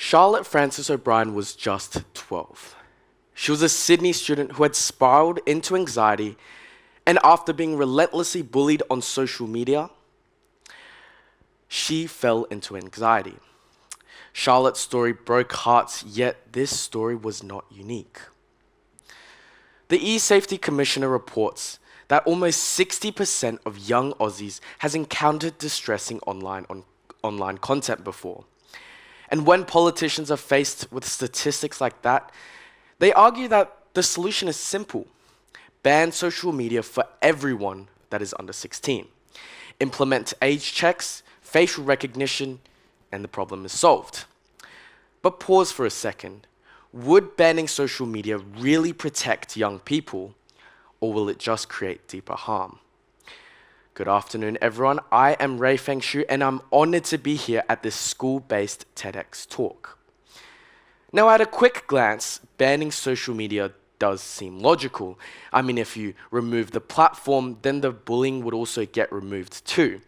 Charlotte Frances O'Brien was just 12. She was a Sydney student who had spiraled into anxiety, and after being relentlessly bullied on social media, she fell into anxiety. Charlotte's story broke hearts, yet this story was not unique. The E-Safety Commissioner reports that almost 60% of young Aussies has encountered distressing online content before. And when politicians are faced with statistics like that, they argue that the solution is simple. Ban social media for everyone that is under 16. Implement age checks, facial recognition, and the problem is solved. But pause for a second. Would banning social media really protect young people, or will it just create deeper harm? Good afternoon, everyone. I am Ray Feng Shu, and I'm honored to be here at this school-based TEDx talk. Now, at a quick glance, banning social media does seem logical. I mean, if you remove the platform, then the bullying would also get removed too.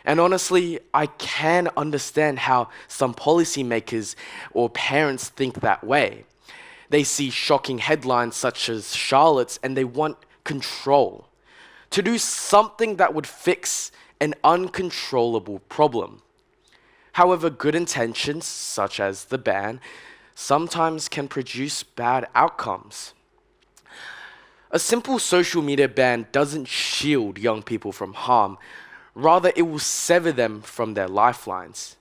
And honestly, I can understand how some policymakers or parents think that way. They see shocking headlines such as Charlotte's and they want control. To do something that would fix an uncontrollable problem. However, good intentions, such as the ban, sometimes can produce bad outcomes. A simple social media ban doesn't shield young people from harm. Rather, it will sever them from their lifelines.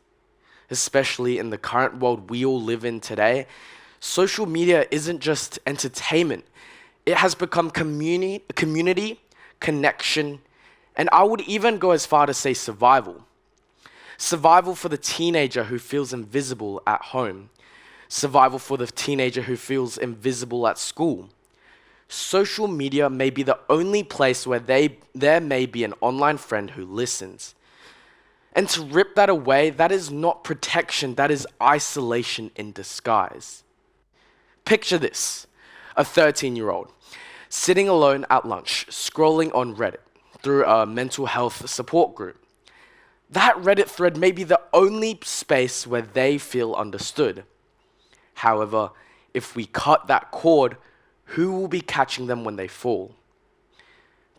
Especially in the current world we all live in today, social media isn't just entertainment. It has become community, connection, and I would even go as far to say survival. Survival for the teenager who feels invisible at home. Survival for the teenager who feels invisible at school. Social media may be the only place where there may be an online friend who listens. And to rip that away, that is not protection, that is isolation in disguise. Picture this, a 13-year-old sitting alone at lunch, scrolling on Reddit through a mental health support group. That Reddit thread may be the only space where they feel understood. However, if we cut that cord, who will be catching them when they fall?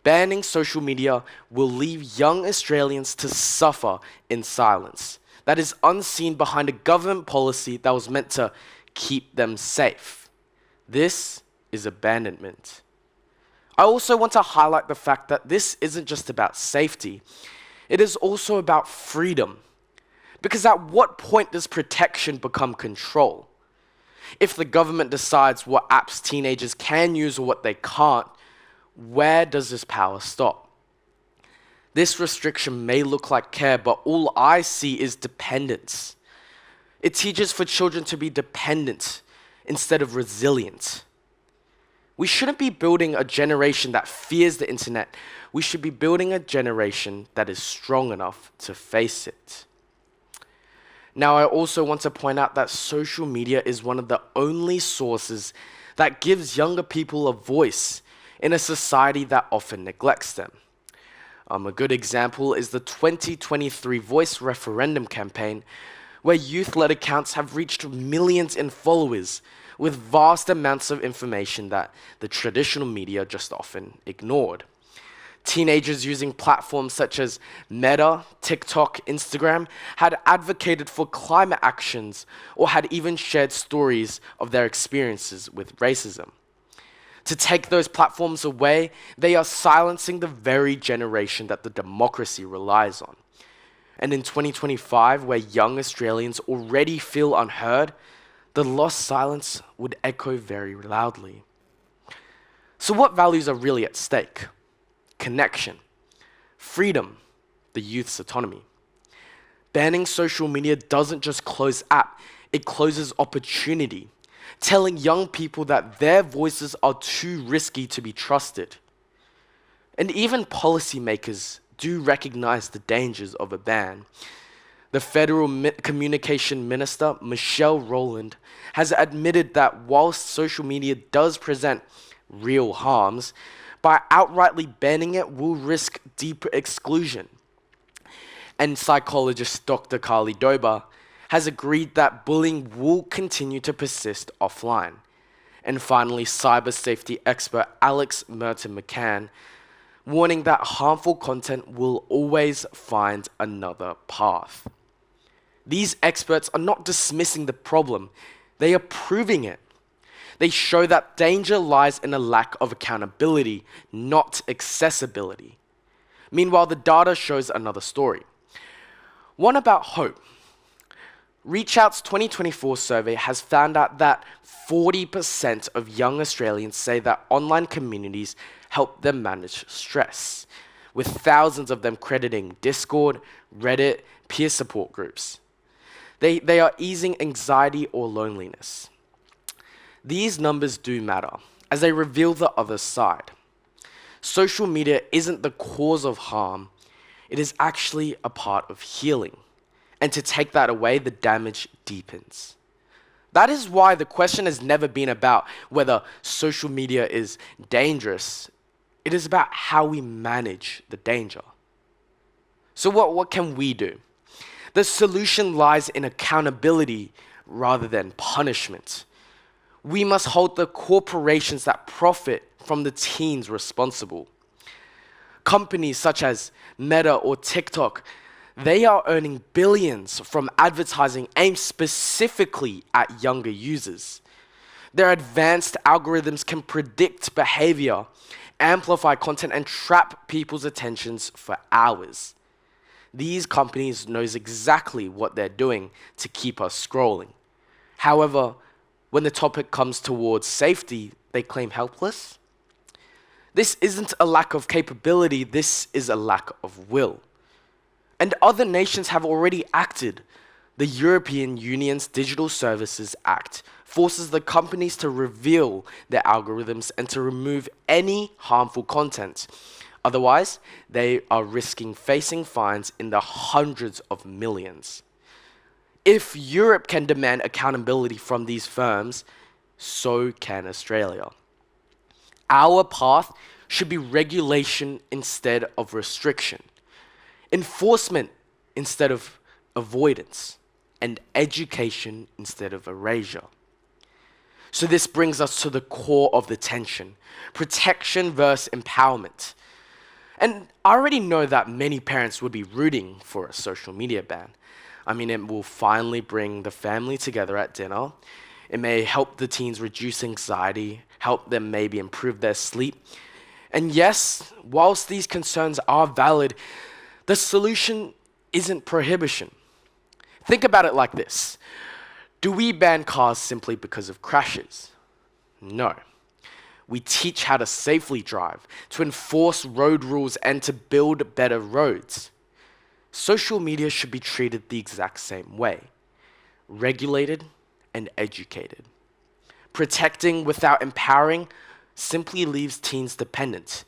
Banning social media will leave young Australians to suffer in silence. That is unseen behind a government policy that was meant to keep them safe. This is abandonment. I also want to highlight the fact that this isn't just about safety. It is also about freedom. Because at what point does protection become control? If the government decides what apps teenagers can use or what they can't, where does this power stop? This restriction may look like care, but all I see is dependence. It teaches for children to be dependent instead of resilient. We shouldn't be building a generation that fears the internet. We should be building a generation that is strong enough to face it. Now, I also want to point out that social media is one of the only sources that gives younger people a voice in a society that often neglects them. A good example is the 2023 Voice referendum campaign, where youth-led accounts have reached millions in followers with vast amounts of information that the traditional media just often ignored. Teenagers using platforms such as Meta, TikTok, Instagram had advocated for climate actions or had even shared stories of their experiences with racism. To take those platforms away, they are silencing the very generation that the democracy relies on. And in 2025, where young Australians already feel unheard, the lost silence would echo very loudly. So what values are really at stake? Connection, freedom, the youth's autonomy. Banning social media doesn't just close app, it closes opportunity, telling young people that their voices are too risky to be trusted. And even policymakers do recognize the dangers of a ban. The Federal Communication Minister, Michelle Rowland, has admitted that whilst social media does present real harms, by outrightly banning it will risk deeper exclusion. And psychologist Dr. Carly Dober has agreed that bullying will continue to persist offline. And finally, cyber safety expert Alex Merton McCann warning that harmful content will always find another path. These experts are not dismissing the problem, they are proving it. They show that danger lies in a lack of accountability, not accessibility. Meanwhile, the data shows another story. One about hope. ReachOut's 2024 survey has found out that 40% of young Australians say that online communities help them manage stress, with thousands of them crediting Discord, Reddit, peer support groups. They are easing anxiety or loneliness. These numbers do matter, as they reveal the other side. Social media isn't the cause of harm, it is actually a part of healing. And to take that away, the damage deepens. That is why the question has never been about whether social media is dangerous. It is about how we manage the danger. So what can we do? The solution lies in accountability rather than punishment. We must hold the corporations that profit from the teens responsible. Companies such as Meta or TikTok, they are earning billions from advertising aimed specifically at younger users. Their advanced algorithms can predict behavior, amplify content, and trap people's attentions for hours. These companies knows exactly what they're doing to keep us scrolling. However, when the topic comes towards safety, they claim helpless. This isn't a lack of capability, this is a lack of will. And other nations have already acted. The European Union's Digital Services Act forces the companies to reveal their algorithms and to remove any harmful content. Otherwise, they are risking facing fines in the hundreds of millions. If Europe can demand accountability from these firms, so can Australia. Our path should be regulation instead of restriction, enforcement instead of avoidance, and education instead of erasure. So this brings us to the core of the tension: protection versus empowerment. And I already know that many parents would be rooting for a social media ban. I mean, it will finally bring the family together at dinner. It may help the teens reduce anxiety, help them maybe improve their sleep. And yes, whilst these concerns are valid, the solution isn't prohibition. Think about it like this. Do we ban cars simply because of crashes? No. We teach how to safely drive, to enforce road rules, and to build better roads. Social media should be treated the exact same way: regulated and educated. Protecting without empowering simply leaves teens dependent,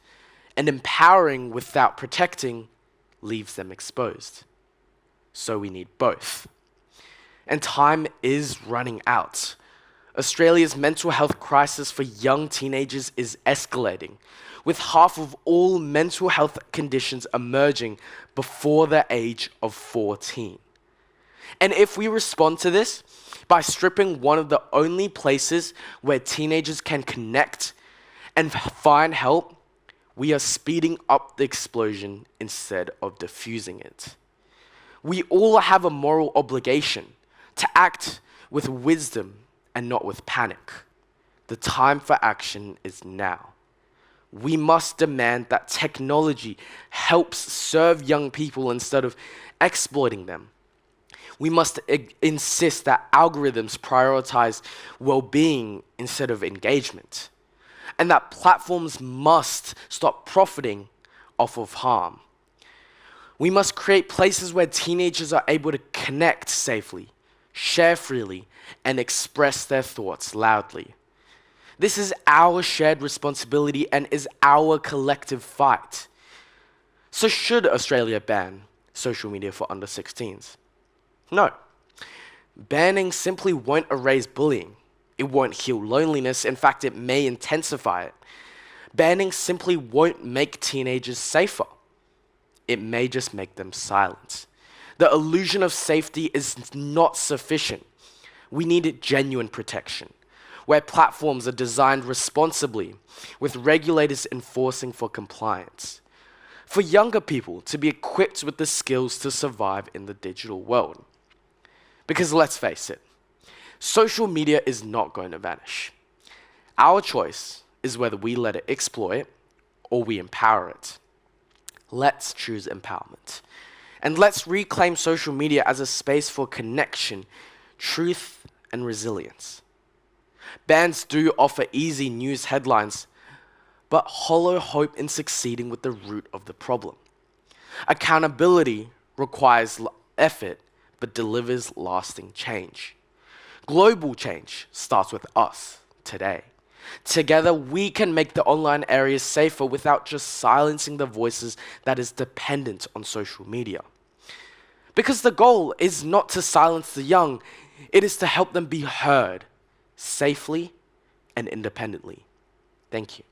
and empowering without protecting leaves them exposed. So we need both. And time is running out. Australia's mental health crisis for young teenagers is escalating, with half of all mental health conditions emerging before the age of 14. And if we respond to this by stripping one of the only places where teenagers can connect and find help, we are speeding up the explosion instead of diffusing it. We all have a moral obligation to act with wisdom and not with panic. The time for action is now. We must demand that technology helps serve young people instead of exploiting them. We must insist that algorithms prioritize well-being instead of engagement, and that platforms must stop profiting off of harm. We must create places where teenagers are able to connect safely, share freely, and express their thoughts loudly. This is our shared responsibility and is our collective fight. So should Australia ban social media for under 16s? No. Banning simply won't erase bullying. It won't heal loneliness. In fact, it may intensify it. Banning simply won't make teenagers safer. It may just make them silent. The illusion of safety is not sufficient. We need genuine protection, where platforms are designed responsibly, with regulators enforcing for compliance. For younger people to be equipped with the skills to survive in the digital world. Because let's face it, social media is not going to vanish. Our choice is whether we let it exploit or we empower it. Let's choose empowerment. And let's reclaim social media as a space for connection, truth, and resilience. Bans do offer easy news headlines, but hollow hope in succeeding with the root of the problem. Accountability requires effort, but delivers lasting change. Global change starts with us today. Together, we can make the online areas safer without just silencing the voices that is dependent on social media. Because the goal is not to silence the young, it is to help them be heard safely and independently. Thank you.